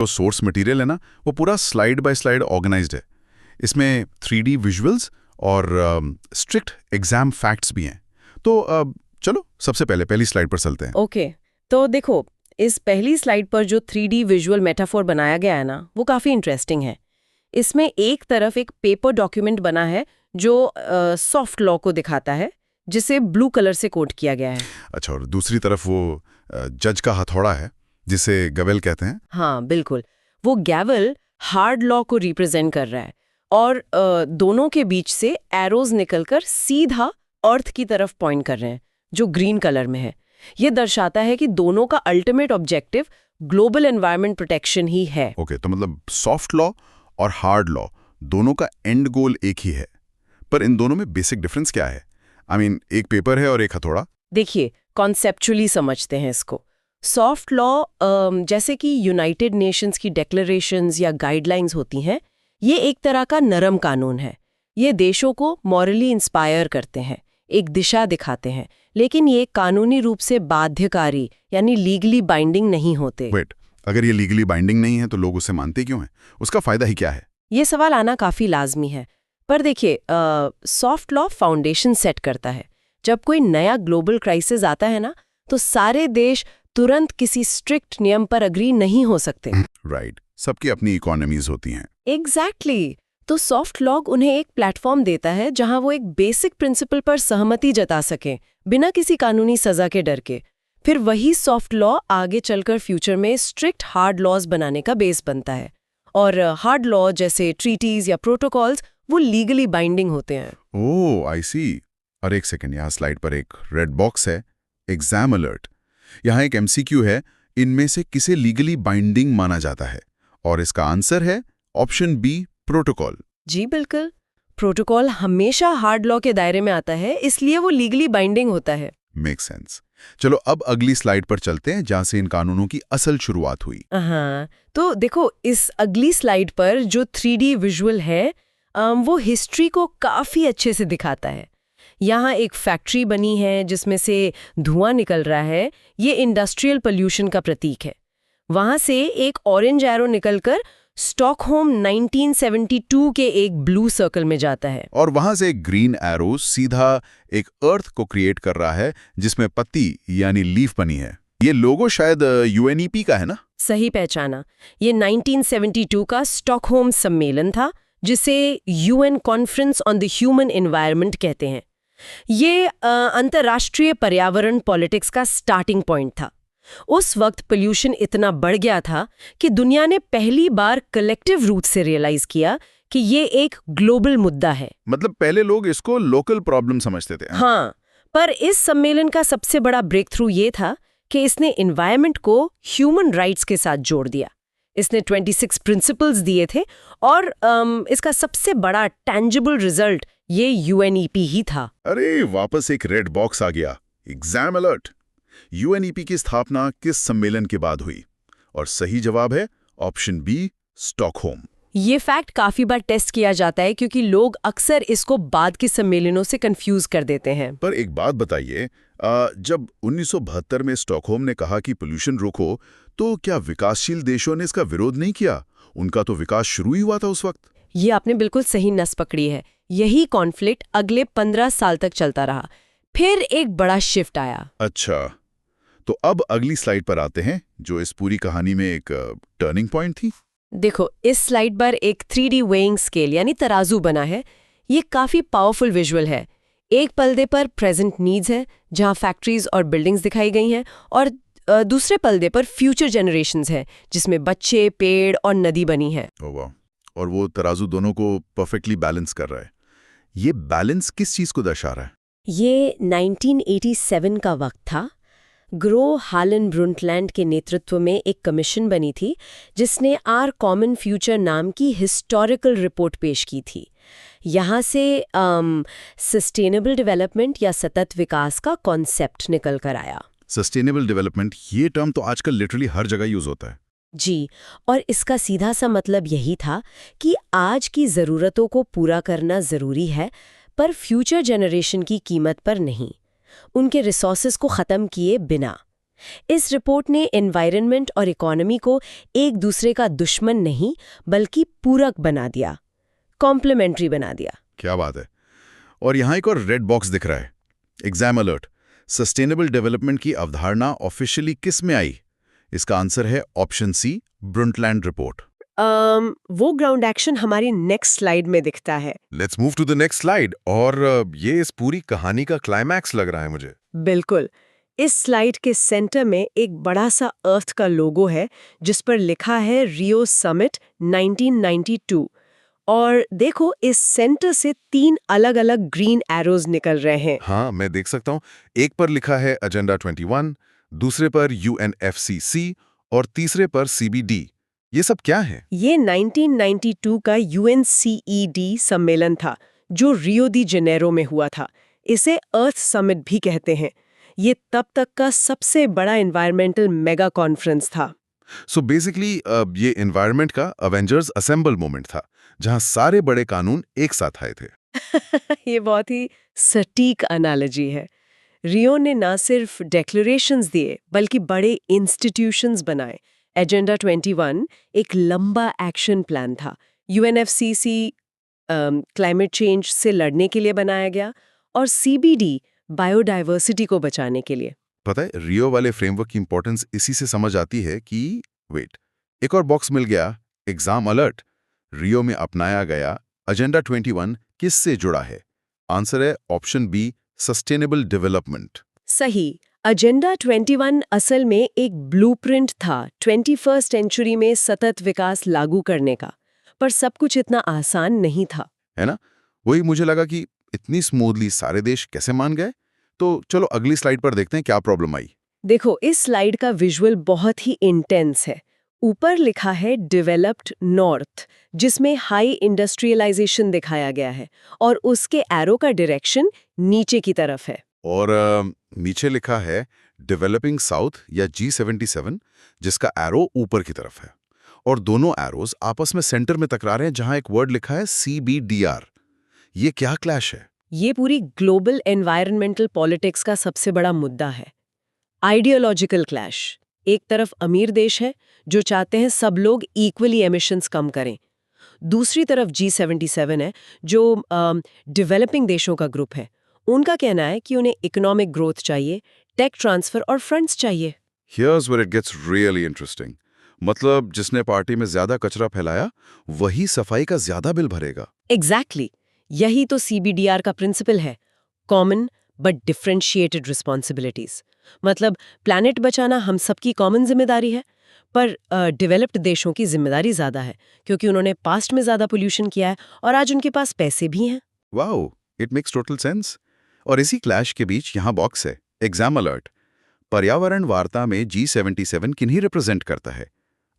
जो source material है ना, वो पूरा स्लाइड बाय स्लाइड ऑर्गेनाइज्ड है। इसमें 3D विजुअल्स और स्ट्रिक्ट एग्जाम फैक्ट्स भी हैं। तो चलो सबसे पहले पहली स्लाइड पर चलते हैं। ओके, तो देखो इस पहली स्लाइड पर जो 3D विजुअल मेटाफोर बनाया गया है ना, वो काफ़ी इंटरेस्टिंग है। इसमें एक तरफ एक पेपर डॉक्यूमेंट बना है जो सॉफ्ट लॉ को दिखाता है, जिसे ब्लू कलर से कोट किया गया है। अच्छा, और दूसरी तरफ वो जज का हथौड़ा है जिसे गवेल कहते हैं। हाँ बिल्कुल, वो गैवल हार्ड लॉ को रिप्रेजेंट कर रहा है और दोनों के बीच से एरोज निकलकर सीधा अर्थ की तरफ पॉइंट कर रहे हैं, जो ग्रीन कलर में है। ये दर्शाता है कि दोनों का ultimate objective global environment protection ही है। ओके, तो मतलब सॉफ्ट लॉ और हार्ड लॉ दोनों का एंड गोल एक ही है, पर इन दोनों में बेसिक डिफरेंस क्या है? आई मीन, एक पेपर है और एक हथौड़ा। देखिए, कॉन्सेप्चुअली समझते हैं इसको। सॉफ्ट लॉ जैसे कि यूनाइटेड नेशंस की डिक्लेरेशंस या गाइडलाइंस होती हैं, ये एक तरह का नरम कानून है। ये देशों को मॉरली इंस्पायर करते हैं, एक दिशा दिखाते हैं, लेकिन ये कानूनी रूप से बाध्यकारी यानी लीगली बाइंडिंग नहीं होते। वेट, अगर ये लीगली बाइंडिंग नहीं है तो लोग उसे मानते क्यों हैं? उसका फायदा ही क्या है? ये सवाल आना काफी लाजमी है। पर देखिए, सॉफ्ट लॉ फाउंडेशन सेट करता है। जब कोई नया ग्लोबल क्राइसिस आता है ना, तो सारे देश तुरंत किसी स्ट्रिक्ट नियम पर अग्री नहीं हो सकते। राइट, सबकी अपनी इकोनॉमीज होती हैं। एग्जैक्टली। तो सॉफ्ट लॉ उन्हें एक प्लेटफॉर्म देता है जहां वो एक बेसिक प्रिंसिपल पर सहमति जता सकें, बिना किसी कानूनी सजा के डर के। फिर वही सॉफ्ट लॉ आगे चलकर फ्यूचर में स्ट्रिक्ट हार्ड लॉज बनाने का बेस बनता है। और हार्ड लॉ जैसे ट्रीटीज या प्रोटोकॉल्स वो लीगली बाइंडिंग होते हैं। ओह, आई सी। और एक सेकंड, यहाँ स्लाइड पर एक रेड बॉक्स है, एग्जाम अलर्ट। यहाँ एक MCQ है, इनमें से किसे लीगली बाइंडिंग माना जाता है? और इसका आंसर है ऑप्शन बी, प्रोटोकॉल। जी बिल्कुल, प्रोटोकॉल हमेशा हार्ड लॉ के दायरे में आता है, इसलिए वो लीगली बाइंडिंग होता है। Make sense. चलो अब अगली स्लाइड पर चलते हैं, जहां से इन कानूनों की असल शुरुआत हुई। हाँ, तो देखो इस अगली स्लाइड पर जो 3D विजुअल है, वो हिस्ट्री को काफी अच्छे से दिखाता है। यहाँ एक फैक्ट्री बनी है जिसमें से धुआं निकल रहा है। ये इंडस्ट्रियल पोल्यूशन का प्रतीक है। वहां से एक ऑरेंज एरो निकलकर स्टॉकहोम 1972 के एक ब्लू सर्कल में जाता है। और वहां से एक ग्रीन एरो सीधा एक अर्थ को क्रिएट कर रहा है, जिसमें पत्ती यानी लीफ बनी है। ये लोगो शायद UNEP का है ना? सही पहचाना। ये 1972 का स्टॉकहोम सम्मेलन था, जिसे UN conference on the human environment कहते हैं। ये अंतर्राष्ट्रीय पर्यावरण पॉलिटिक्स का स्टार्टिंग पॉइंट था। उस वक्त पोल्यूशन इतना बढ़ गया था कि दुनिया ने पहली बार कलेक्टिव रूप से रियलाइज किया कि ये एक ग्लोबल मुद्दा है। मतलब पहले लोग इसको लोकल प्रॉब्लम समझते थे। हाँ, पर इस सम्मेलन का सबसे बड़ा ब्रेक थ्रू ये था कि इसने एनवायरनमेंट को ह्यूमन राइट्स के साथ जोड़ दिया। इसने 26 प्रिंसिपल्स दिए थे और इसका सबसे बड़ा टैंजिबल रिजल्ट ये UNEP ही था। अरे, वापस एक रेड बॉक्स आ गया, एग्जाम अलर्ट। UNEP की स्थापना किस सम्मेलन के बाद हुई? और सही जवाब है ऑप्शन बी, स्टॉकहोम। ये फैक्ट काफी बार टेस्ट किया जाता है क्योंकि लोग अक्सर इसको बाद के सम्मेलनों से कंफ्यूज कर देते हैं। पर एक बात बताइए, जब 1972 में स्टॉकहोम ने कहा कि पोल्यूशन रोको, तो क्या विकासशील देशों ने इसका विरोध नहीं किया? उनका तो विकास शुरू ही हुआ था उस वक्त। ये आपने बिल्कुल सही नस पकड़ी है। यही कॉन्फ्लिक्ट अगले 15 साल तक चलता रहा। फिर एक बड़ा शिफ्ट आया। अच्छा, तो अब अगली स्लाइड पर आते हैं, जो इस पूरी कहानी में एक टर्निंग पॉइंट थी। देखो इस स्लाइड पर एक 3D वेइंग स्केल यानी तराजू बना है। ये काफी पावरफुल विजुअल है। एक पलदे पर प्रेजेंट नीड्स है, जहां फैक्ट्रीज और बिल्डिंग्स दिखाई गई हैं, और दूसरे पलदे पर फ्यूचर जनरेशंस है, जिसमें बच्चे, पेड़ और नदी बनी है। ओह वाह, और वो तराजू दोनों को परफेक्टली बैलेंस कर रहा है। ये बैलेंस किस चीज को दर्शा रहा है? ये 1987 का वक्त था। ग्रो हालन ब्रुंटलैंड के नेतृत्व में एक कमीशन बनी थी, जिसने आर कॉमन फ्यूचर नाम की हिस्टोरिकल रिपोर्ट पेश की थी। यहाँ से सस्टेनेबल डेवलपमेंट या सतत विकास का कॉन्सेप्ट निकल कर आया। सस्टेनेबल डेवलपमेंट, ये टर्म तो आजकल लिटरली हर जगह यूज होता है। जी, और इसका सीधा सा मतलब यही था कि आज की ज़रूरतों को पूरा करना ज़रूरी है, पर फ्यूचर जनरेशन की कीमत पर नहीं, उनके रिसोर्सेज को ख़त्म किए बिना। इस रिपोर्ट ने एनवायरनमेंट और इकोनॉमी को एक दूसरे का दुश्मन नहीं बल्कि पूरक बना दिया, कॉम्प्लीमेंट्री बना दिया। क्या बात है। और यहाँ एक और रेड बॉक्स दिख रहा है, एग्जाम अलर्ट। सस्टेनेबल डेवलपमेंट की अवधारणा ऑफिशियली किस में आई? इसका आंसर है ऑप्शन सी, ब्रुंटलैंड रिपोर्ट। वो ग्राउंड एक्शन हमारी नेक्स्ट स्लाइड में दिखता है। Let's move to the next slide. और ये इस पूरी कहानी का क्लाइमैक्स लग रहा है मुझे। बिल्कुल। इस स्लाइड के सेंटर में एक बड़ा सा अर्थ का लोगो है जिस पर लिखा है रियो समिट 1992। और देखो, इस सेंटर से 3 अलग-अलग ग्रीन एरोज निकल रहे हैं। हाँ, मैं देख सकता हूँ। एक पर लिखा है एजेंडा 21, दूसरे पर UNFCCC और तीसरे पर CBD। ये सब क्या है? ये 1992 का UNCED सम्मेलन था जो रियो दी जेनेरो में हुआ था। इसे अर्थ समिट भी कहते हैं। ये तब तक का सबसे बड़ा एनवायरमेंटल मेगा कॉन्फ्रेंस था। सो बेसिकली ये एनवायरनमेंट का अवेंजर्स असेंबल मोमेंट था, जहाँ सारे बड़े कानून एक साथ आए थे। ये बहुत ही सटीक एनालॉजी है। रियो ने ना सिर्फ डिक्लेरेशंस दिए बल्कि बड़े इंस्टीट्यूशंस बनाए। एजेंडा 21 एक लंबा एक्शन प्लान था। UNFCCC क्लाइमेट चेंज से लड़ने के लिए बनाया गया और CBD बायोडायवर्सिटी को बचाने के लिए। पता है, रियो वाले फ्रेमवर्क की इंपॉर्टेंस इसी से समझ आती है कि वेट, एक और बॉक्स मिल गया, एग्जाम अलर्ट। रियो में अपनाया गया एजेंडा 21 किससे जुड़ा है? आंसर है ऑप्शन बी, सस्टेनेबल डेवलपमेंट। सही। एजेंडा 21 असल में एक ब्लूप्रिंट था 21st सेंचुरी में सतत विकास लागू करने का, पर सब कुछ इतना आसान नहीं था, है ना? वही मुझे लगा कि इतनी स्मूथली सारे देश कैसे मान गए। तो चलो अगली स्लाइड पर देखते हैं क्या प्रॉब्लम आई। देखो, इस स्लाइड का विजुअल बहुत ही इंटेंस है। ऊपर लिखा है डेवलप्ड नॉर्थ, जिसमें हाई इंडस्ट्रियलाइजेशन दिखाया गया है और उसके एरो का डायरेक्शन नीचे की तरफ है। और नीचे लिखा है डेवलपिंग साउथ या G77, जिसका एरो ऊपर की तरफ है। और दोनों एरोज आपस में सेंटर में टकरा रहे हैं, जहां एक वर्ड लिखा है CBDR। ये क्या क्लैश है? ये पूरी ग्लोबल एनवायरनमेंटल पॉलिटिक्स का सबसे बड़ा मुद्दा है। Ideological clash. एक तरफ अमीर देश है जो चाहते हैं सब लोग इक्वली एमिशंस कम करें। दूसरी तरफ G77 है जो डेवलपिंग देशों का ग्रुप है। उनका कहना है कि उन्हें इकोनॉमिक ग्रोथ चाहिए, टेक ट्रांसफर और फंड्स चाहिए। Here's where it gets really interesting. मतलब जिसने पार्टी में ज्यादा कचरा फैलाया वही सफाई का ज्यादा बिल भरेगा। एग्जैक्टली। यही तो CBDR का प्रिंसिपल है, कॉमन बट डिफरेंशिएटेड रिस्पॉन्सिबिलिटीज। मतलब प्लैनेट बचाना हम सबकी कॉमन जिम्मेदारी है, पर डेवलप्ड देशों की जिम्मेदारी ज्यादा है क्योंकि उन्होंने पास्ट में ज्यादा पोल्यूशन किया है और आज उनके पास पैसे भी हैं। Wow, it makes total sense. और इसी क्लैश के बीच यहाँ बॉक्स है, एग्जाम अलर्ट। पर्यावरण वार्ता में G77 किन्हीं रिप्रेजेंट करता है?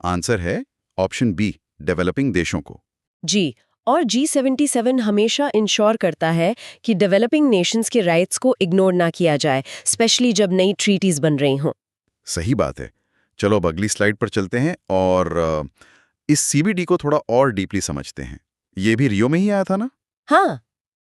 आंसर है ऑप्शन बी, डेवलपिंग देशों को। जी, और G77 हमेशा इंश्योर करता है कि डेवलपिंग नेशंस के राइट्स को इग्नोर ना किया जाए, स्पेशली जब नई ट्रीटीज बन रही हों। सही बात है। चलो अब अगली स्लाइड पर चलते हैं और इस CBD को थोड़ा और डीपली समझते हैं। ये भी रियो में ही आया था ना? हाँ,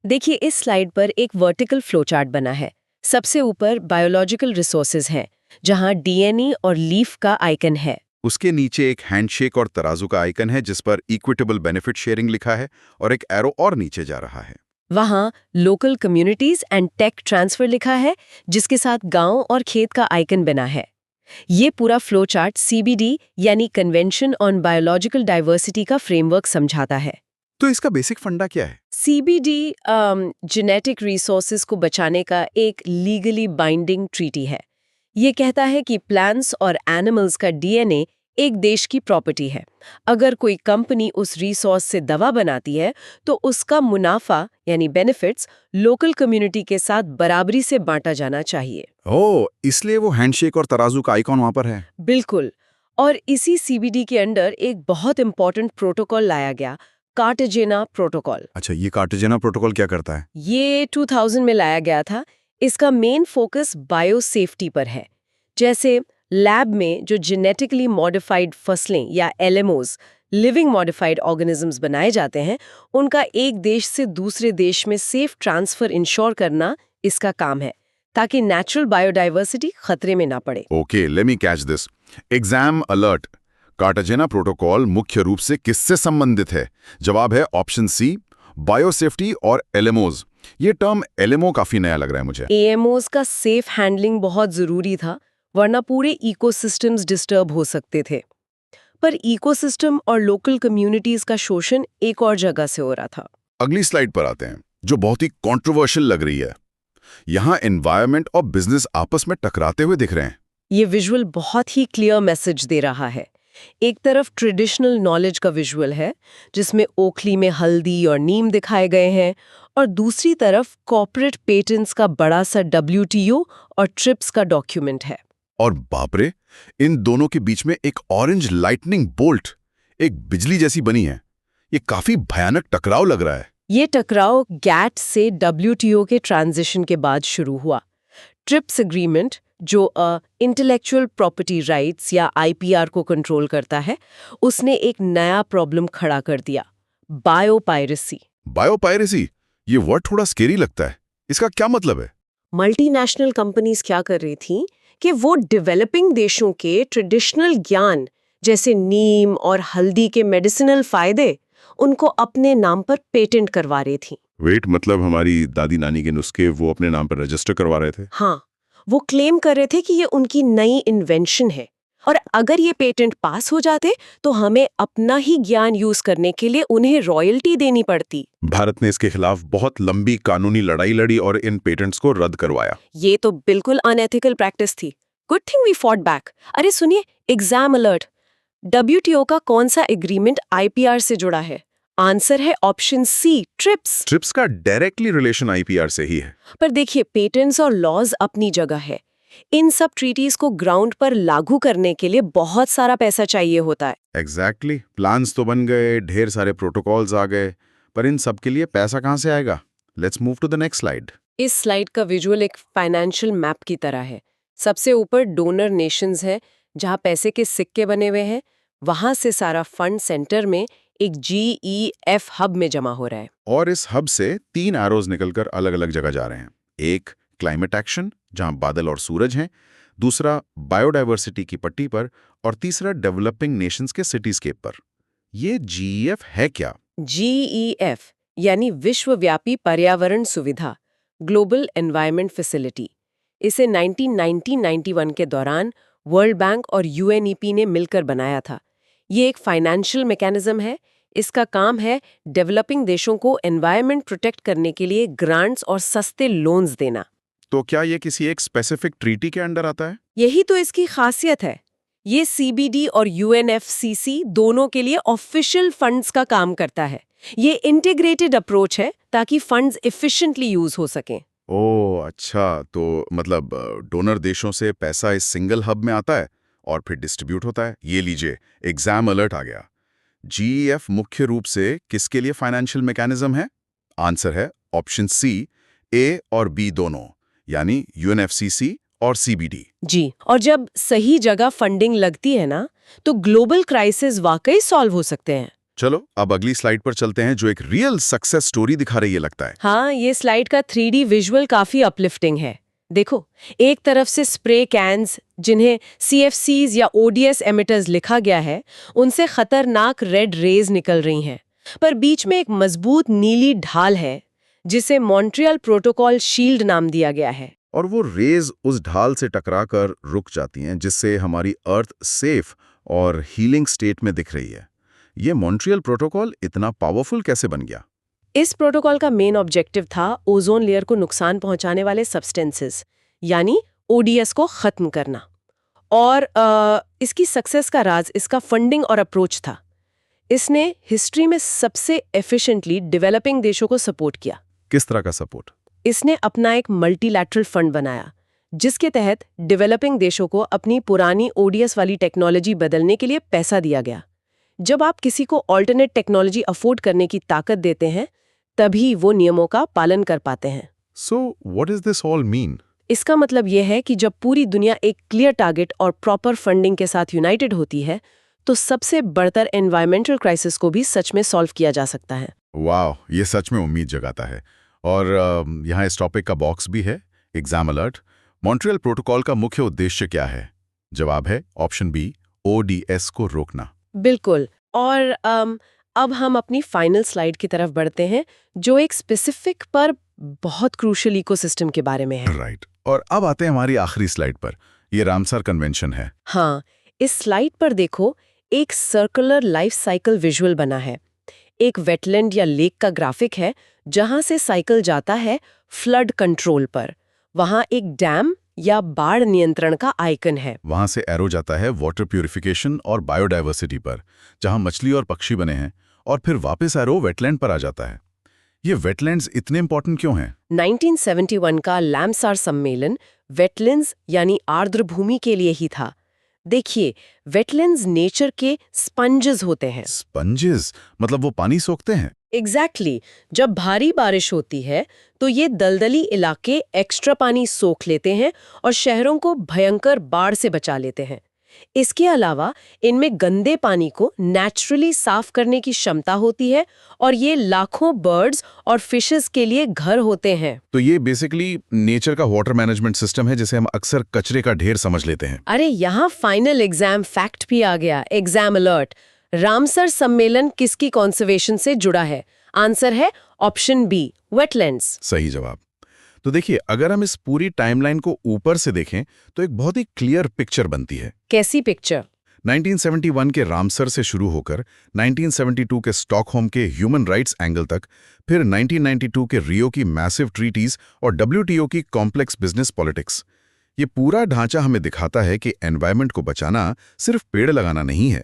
देखिए, इस स्लाइड पर एक वर्टिकल फ्लोचार्ट बना है। सबसे ऊपर बायोलॉजिकल रिसोर्सेज हैं, जहां DNA और लीफ का आइकन है। उसके नीचे एक हैंडशेक और तराजू का आइकन है जिस पर इक्विटेबल बेनिफिट शेयरिंग लिखा है और एक एरो और नीचे जा रहा है। वहां local communities and tech transfer लिखा है जिसके साथ गांव और खेत का आइकन बना है। ये पूरा फ्लो चार्ट CBD यानी कन्वेंशन ऑन बायोलॉजिकल डाइवर्सिटी का फ्रेमवर्क समझाता है। तो इसका बेसिक फंडा क्या है? CBD जेनेटिक रिसोर्सेज को बचाने का एक लीगली बाइंडिंग ट्रीटी है। ये कहता है कि प्लांट्स और एनिमल्स का DNA एक देश की प्रॉपर्टी है। अगर कोई कंपनी उस रिसोर्स से दवा बनाती है तो उसका मुनाफा यानी बेनिफिट्स लोकल कम्युनिटी के साथ बराबरी से बांटा जाना चाहिए। ओह, इसलिए वो हैंडशेक और तराजू का आइकॉन वहां पर है। बिल्कुल। और इसी CBD के अंडर एक बहुत इंपॉर्टेंट प्रोटोकॉल लाया गया, कार्टाजेना प्रोटोकॉल। अच्छा, ये कार्टाजेना प्रोटोकॉल क्या करता है? ये 2000 में लाया गया था। इसका मेन फोकस बायोसेफ्टी पर है। जैसे लैब में जो जेनेटिकली मॉडिफाइड फसलें या LMOs, लिविंग मॉडिफाइड ऑर्गेनिजम्स बनाए जाते हैं, उनका एक देश से दूसरे देश में सेफ ट्रांसफर इंश्योर करना इसका काम है। ताकि नेचुरल बायोडाइवर्सिटी खतरे में ना पड़े। Okay, let me catch this. Exam alert Cartagena protocol मुख्य रूप से किससे संबंधित है? जवाब है ऑप्शन सी, बायोसेफ्टी और एलएमओज। ये टर्म एलएमओ काफी नया लग रहा है मुझे। एएमओज का सेफ हैंडलिंग बहुत जरूरी था, वरना पूरे इकोसिस्टम्स डिस्टर्ब हो सकते थे। पर इकोसिस्टम और लोकल कम्युनिटीज का शोषण एक और जगह से हो रहा था। अगली स्लाइड पर आते हैं, जो बहुत ही कंट्रोवर्शियल लग रही है। यहाँ एनवायरनमेंट और बिजनेस आपस में टकराते हुए दिख रहे हैं। ये विजुअल बहुत ही क्लियर मैसेज दे रहा है। एक तरफ ट्रेडिशनल नॉलेज का विजुअल है, जिसमें ओखली में हल्दी और नीम दिखाए गए हैं, और दूसरी तरफ कॉर्पोरेट पेटेंट्स का बड़ा सा WTO और ट्रिप्स का डॉक्यूमेंट है। और बाप रे, इन दोनों के बीच में एक ऑरेंज लाइटनिंग बोल्ट, एक बिजली जैसी बनी है। ये काफी भयानक टकराव लग रहा है। ये टकराव गैट से WTO के ट्रांजिशन के बाद शुरू हुआ। ट्रिप्स एग्रीमेंट, जो इंटेलेक्चुअल प्रॉपर्टी राइट्स या IPR को कंट्रोल करता है, उसने एक नया प्रॉब्लम खड़ा कर दिया, बायोपायरेसी। बायोपायरेसी, ये वर्ड थोड़ा स्केरी लगता है। इसका क्या मतलब है? मल्टीनेशनल कंपनीज क्या कर रही थी कि वो डेवलपिंग देशों के ट्रेडिशनल ज्ञान जैसे नीम और हल्दी के मेडिसिनल फायदे उनको अपने नाम पर पेटेंट करवा रही थी। वेट, मतलब हमारी दादी नानी के नुस्खे वो अपने नाम पर रजिस्टर करवा रहे थे? हाँ, वो क्लेम कर रहे थे कि ये उनकी नई इन्वेंशन है, और अगर ये पेटेंट पास हो जाते तो हमें अपना ही ज्ञान यूज करने के लिए उन्हें रॉयल्टी देनी पड़ती। भारत ने इसके खिलाफ बहुत लंबी कानूनी लड़ाई लड़ी और इन पेटेंट्स को रद्द करवाया। ये तो बिल्कुल अनएथिकल प्रैक्टिस थी। Good thing we fought back. अरे सुनिए, एग्जाम अलर्ट, WTO का कौन सा एग्रीमेंट IPR से जुड़ा है? आंसर है ऑप्शन सी, ट्रिप्स। ट्रिप्स का डायरेक्टली रिलेशन IPR से ही है। पर देखिए, पेटेंट्स और लॉज अपनी जगह है। इन सब ट्रीटीज को ग्राउंड पर लागू करने के लिए बहुत सारा पैसा चाहिए होता है। एग्जैक्टली, प्लान्स तो बन गए, ढेर सारे प्रोटोकॉल्स आ गए, पर इन सब के लिए पैसा कहाँ से आएगा? Let's move to the next slide. इस स्लाइड का विजुअल एक फाइनेंशियल मैप की तरह है। सबसे ऊपर डोनर नेशंस है, जहां पैसे के सिक्के बने हुए हैं। वहां से सारा फंड सेंटर में एक GEF हब में जमा हो रहा है। और इस हब से 3 एरोज निकलकर अलग अलग जगह जा रहे हैं। एक क्लाइमेट एक्शन, जहां बादल और सूरज हैं, दूसरा बायोडाइवर्सिटी की पट्टी पर, और तीसरा डेवलपिंग नेशंस के सिटीस्केप पर। ये GEF है क्या? GEF यानी विश्वव्यापी पर्यावरण सुविधा, ग्लोबल एनवायरनमेंट फैसिलिटी। इसे 1990-91 के दौरान वर्ल्ड बैंक और UNEP ने मिलकर बनाया था। ये एक फाइनेंशियल मैकेनिज्म है। इसका काम है डेवलपिंग देशों को एनवायरनमेंट प्रोटेक्ट करने के लिए ग्रांट्स और सस्ते लोन्स देना। तो क्या ये किसी एक स्पेसिफिक ट्रीटी के अंडर आता है? यही तो इसकी खासियत है। ये CBD और UNFCCC दोनों के लिए ऑफिशियल फंड्स का काम करता है। ये इंटीग्रेटेड अप्रोच है ताकि फंड्स एफिशिएंटली यूज हो सकें। ओह अच्छा, तो मतलब डोनर देशों से पैसा इस सिंगल हब में आता है और फिर डिस्ट्रीब्यूट होता है। ये लीजिए, एग्जाम अलर्ट आ गया। GEF मुख्य रूप से किसके लिए फाइनेंशियल मैकेनिज्म है? आंसर है ऑप्शन सी, A और B दोनों, यानी UNFCCC और CBD। जी, और जब सही जगह फंडिंग लगती है ना, तो ग्लोबल क्राइसिस वाकई सॉल्व हो सकते हैं। चलो अब अगली स्लाइड पर चलते हैं, जो एक रियल सक्सेस स्टोरी दिखा रही है लगता है। हाँ, ये स्लाइड का 3D विजुअल काफी अपलिफ्टिंग है। देखो, एक तरफ से स्प्रे कैन्स, जिन्हें CFCs या ODS एमिटर्स लिखा गया है, उनसे खतरनाक रेड रेज निकल रही हैं। पर बीच में एक मजबूत नीली ढाल है, जिसे मॉन्ट्रियल प्रोटोकॉल शील्ड नाम दिया गया है। और वो रेज उस ढाल से टकराकर रुक जाती हैं, जिससे हमारी अर्थ सेफ और हीलिंग स्टेट में दिख रही है। ये मॉन्ट्रियल प्रोटोकॉल इतना पावरफुल कैसे बन गया? इस प्रोटोकॉल का मेन ऑब्जेक्टिव था ओजोन लेयर को नुकसान पहुंचाने वाले सब्सटेंसेस, यानी ODS को खत्म करना। और इसकी सक्सेस का राज इसका फंडिंग और अप्रोच था। इसने हिस्ट्री में सबसे एफिशिएंटली डेवलपिंग देशों को सपोर्ट किया। किस तरह का सपोर्ट? इसने अपना एक मल्टीलैटरल फंड बनाया, जिसके तहत डेवलपिंग देशों को अपनी पुरानी ODS वाली टेक्नोलॉजी बदलने के लिए पैसा दिया गया। जब आप किसी को ऑल्टरनेट टेक्नोलॉजी अफोर्ड करने की ताकत देते हैं, तभी वो नियमों का पालन कर पाते हैं। So, what does this all mean? इसका मतलब यह है कि जब पूरी दुनिया एक क्लियर टारगेट और प्रॉपर फंडिंग के साथ यूनाइटेड होती है, तो सबसे बड़तर एनवायरमेंटल क्राइसिस को भी सच में सॉल्व किया जा सकता है। वाह, ये सच में उम्मीद जगाता है। और यहाँ इस टॉपिक का बॉक्स भी है, एग्जाम अलर्ट, मॉन्ट्रियल प्रोटोकॉल का मुख्य उद्देश्य क्या है? जवाब है ऑप्शन बी, ODS को रोकना। बिल्कुल। और अब हम अपनी फाइनल स्लाइड की तरफ बढ़ते हैं, जो एक स्पेसिफिक पर बहुत क्रूशियल इकोसिस्टम के बारे में है। राइट। और अब आते हैं हमारी आखिरी स्लाइड पर। ये रामसर कन्वेंशन है। हाँ, इस स्लाइड पर देखो, एक सर्कुलर लाइफ साइकिल विजुअल बना है। एक वेटलैंड या लेक का ग्राफिक है, जहां से साइकिल जाता है फ्लड कंट्रोल पर। वहां एक डैम या बाढ़ नियंत्रण का आइकन है। वहां से एरो जाता है वाटर प्यूरिफिकेशन और बायोडाइवर्सिटी पर, जहां मछली और पक्षी बने हैं, और फिर वापस एरो वेटलैंड पर आ जाता है। ये वेटलैंड्स इतने इंपॉर्टेंट क्यों हैं? 1971 का लैम्सार सम्मेलन वेटलैंड्स यानी आर्द्र भूमि के लिए ही था। देखिए, वेटलैंड्स नेचर के स्पंजेस होते हैं। स्पंजेस मतलब वो पानी सोखते हैं? एग्जैक्टली जब भारी बारिश होती है तो ये दलदली इलाके एक्स्ट्रा पानी सोख लेते हैं और शहरों को भयंकर बाढ़ से बचा लेते हैं। इसके अलावा इनमें गंदे पानी को नेचुरली साफ करने की क्षमता होती है और ये लाखों बर्ड्स और फिशेस के लिए घर होते हैं। तो ये बेसिकली नेचर का वाटर मैनेजमेंट सिस्टम है, जिसे हम अक्सर कचरे का ढेर समझ लेते हैं। अरे यहाँ फाइनल एग्जाम फैक्ट भी आ गया, एग्जाम अलर्ट। रामसर सम्मेलन किसकी कॉन्जर्वेशन से जुड़ा है? आंसर है ऑप्शन बी, वेटलैंड्स। सही जवाब। तो देखिए, अगर हम इस पूरी टाइमलाइन को ऊपर से देखें तो एक बहुत ही क्लियर पिक्चर बनती है। कैसी पिक्चर? 1971 के रामसर से शुरू होकर 1972 के स्टॉकहोम के ह्यूमन राइट्स एंगल तक, फिर 1992 के रियो की मैसिव ट्रीटीज और WTO की कॉम्प्लेक्स बिजनेस पॉलिटिक्स। ये पूरा ढांचा हमें दिखाता है कि एनवायरनमेंट को बचाना सिर्फ पेड़ लगाना नहीं है।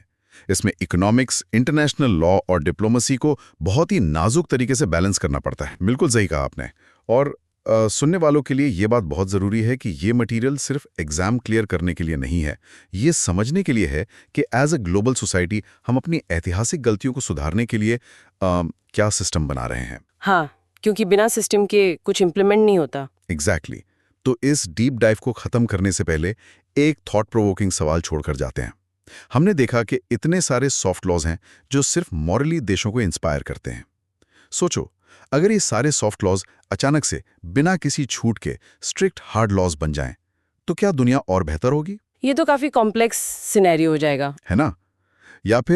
इसमें इकोनॉमिक्स, इंटरनेशनल लॉ और डिप्लोमेसी को बहुत ही नाजुक तरीके से बैलेंस करना पड़ता है। बिल्कुल सही कहा आपने। और सुनने वालों के लिए ये बात बहुत ज़रूरी है कि ये मटेरियल सिर्फ एग्जाम क्लियर करने के लिए नहीं है, ये समझने के लिए है कि एज अ ग्लोबल सोसाइटी हम अपनी ऐतिहासिक गलतियों को सुधारने के लिए क्या सिस्टम बना रहे हैं। हाँ, क्योंकि बिना सिस्टम के कुछ इम्प्लीमेंट नहीं होता। एग्जैक्टली। तो इस डीप डाइव को ख़त्म करने से पहले एक थॉट प्रोवोकिंग सवाल छोड़कर जाते हैं। हमने देखा कि इतने सारे सॉफ्ट लॉज हैं जो सिर्फ मॉरली देशों को इंस्पायर करते हैं। सोचो, अगर ये सारे सॉफ्ट लॉज अचानक से बिना किसी छूट के स्ट्रिक्ट हार्ड लॉज बन जाएं, तो क्या दुनिया और बेहतर होगी? ये तो काफी कॉम्प्लेक्स सिनेरियो हो जाएगा, है ना? या फिर